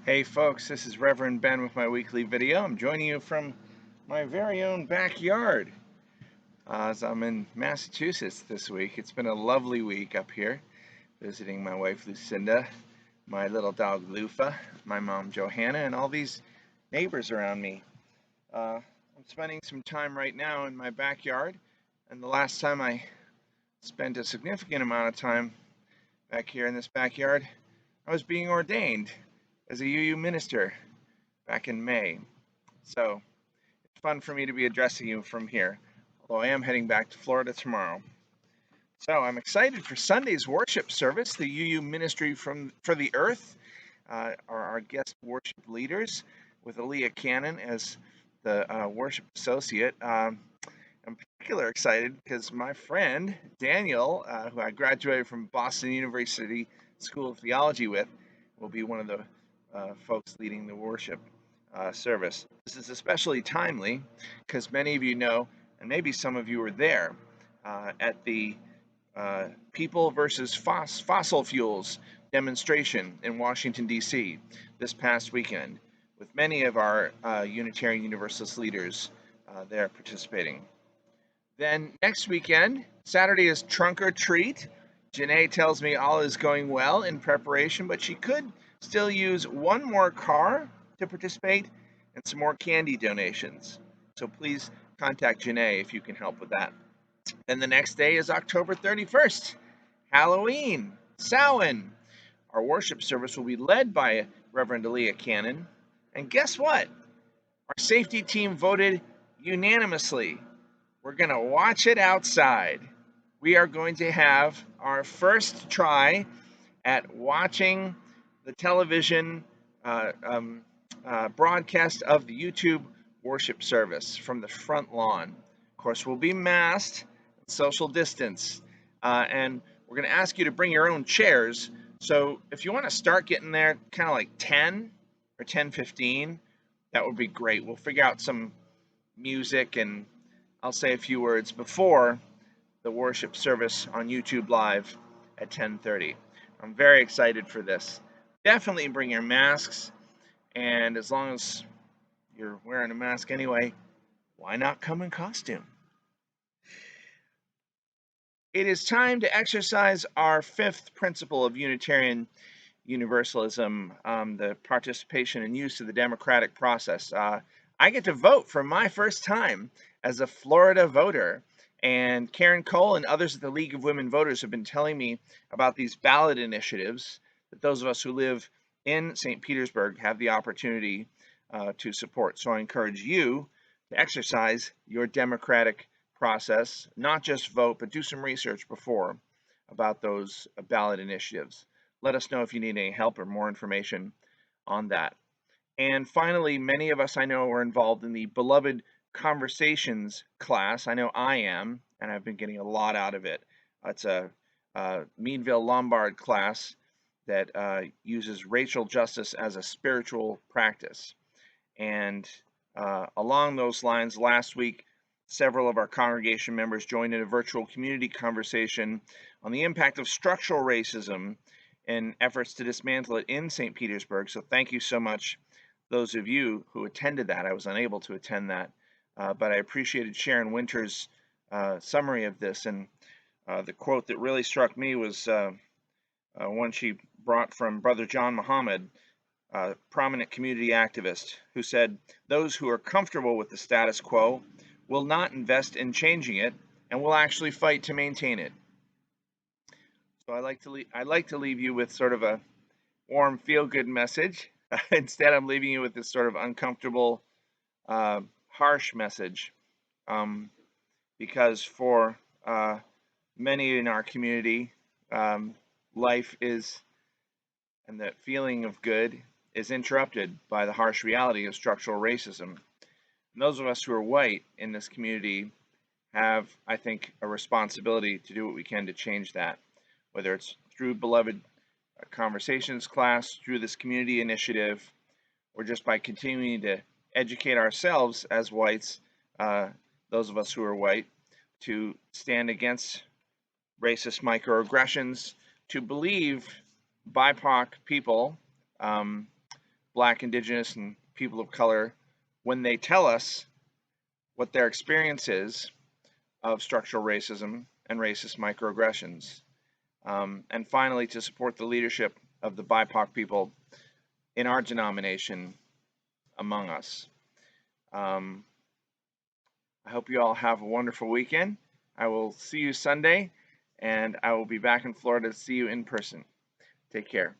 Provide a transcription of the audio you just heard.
Hey folks, this is Reverend Ben with my weekly video. I'm joining you from my very own backyard as I'm in Massachusetts this week. It's been a lovely week up here, visiting my wife Lucinda, my little dog Lufa, my mom Johanna, and all these neighbors around me. I'm spending some time right now in my backyard, and the last time I spent a significant amount of time back here in this backyard, I was being ordained as a UU minister back in May. So it's fun for me to be addressing you from here, although I am heading back to Florida tomorrow. So I'm excited for Sunday's worship service. The UU Ministry for the Earth are our guest worship leaders, with Aaliyah Cannon as the worship associate. I'm particularly excited because my friend Daniel, who I graduated from Boston University School of Theology with, will be one of the folks leading the worship service. This is especially timely because many of you know, and maybe some of you were there at the People versus Fossil Fuels demonstration in Washington, D.C. this past weekend, with many of our Unitarian Universalist leaders there participating. Then next weekend, Saturday is Trunk or Treat. Janae tells me all is going well in preparation, but she could still use one more car to participate and some more candy donations. So please contact Janae if you can help with that. Then the next day is October 31st, Halloween, Samhain. Our worship service will be led by Reverend Aaliyah Cannon. And guess what? Our safety team voted unanimously. We're going to watch it outside. We are going to have our first try at watching the television broadcast of the YouTube worship service from the front lawn. Of course, we'll be masked, social distance, and we're going to ask you to bring your own chairs. So if you want to start getting there kind of like 10 or 10:15, that would be great. We'll figure out some music and I'll say a few words before the worship service on YouTube Live at 10:30. I'm very excited for this. Definitely bring your masks, and as long as you're wearing a mask anyway, why not come in costume? It is time to exercise our fifth principle of Unitarian Universalism, the participation and use of the democratic process. I get to vote for my first time as a Florida voter. And Karen Cole and others at the League of Women Voters have been telling me about these ballot initiatives that those of us who live in St. Petersburg have the opportunity to support. So I encourage you to exercise your democratic process, not just vote, but do some research before about those ballot initiatives. Let us know if you need any help or more information on that. And finally, many of us I know are involved in the Beloved Conversations class. I know I am, and I've been getting a lot out of it. It's a Meadville Lombard class that uses racial justice as a spiritual practice. And along those lines, last week, several of our congregation members joined in a virtual community conversation on the impact of structural racism and efforts to dismantle it in St. Petersburg. So thank you so much, those of you who attended that. I was unable to attend that, but I appreciated Sharon Winter's summary of this. And the quote that really struck me was one she brought from Brother John Muhammad, a prominent community activist, who said, "Those who are comfortable with the status quo will not invest in changing it and will actually fight to maintain it." So I'd like to leave you with sort of a warm, feel-good message. Instead, I'm leaving you with this sort of uncomfortable, harsh message, because for many in our community, life is, and that feeling of good is interrupted by the harsh reality of structural racism. And those of us who are white in this community have, I think, a responsibility to do what we can to change that, whether it's through Beloved Conversations class, through this community initiative, or just by continuing to educate ourselves as whites, those of us who are white, to stand against racist microaggressions, to believe BIPOC people Black, Indigenous, and people of color when they tell us what their experience is of structural racism and racist microaggressions. And finally, to support the leadership of the BIPOC people in our denomination among us. I hope you all have a wonderful weekend. I will see you Sunday, and I will be back in Florida to see you in person. Take care.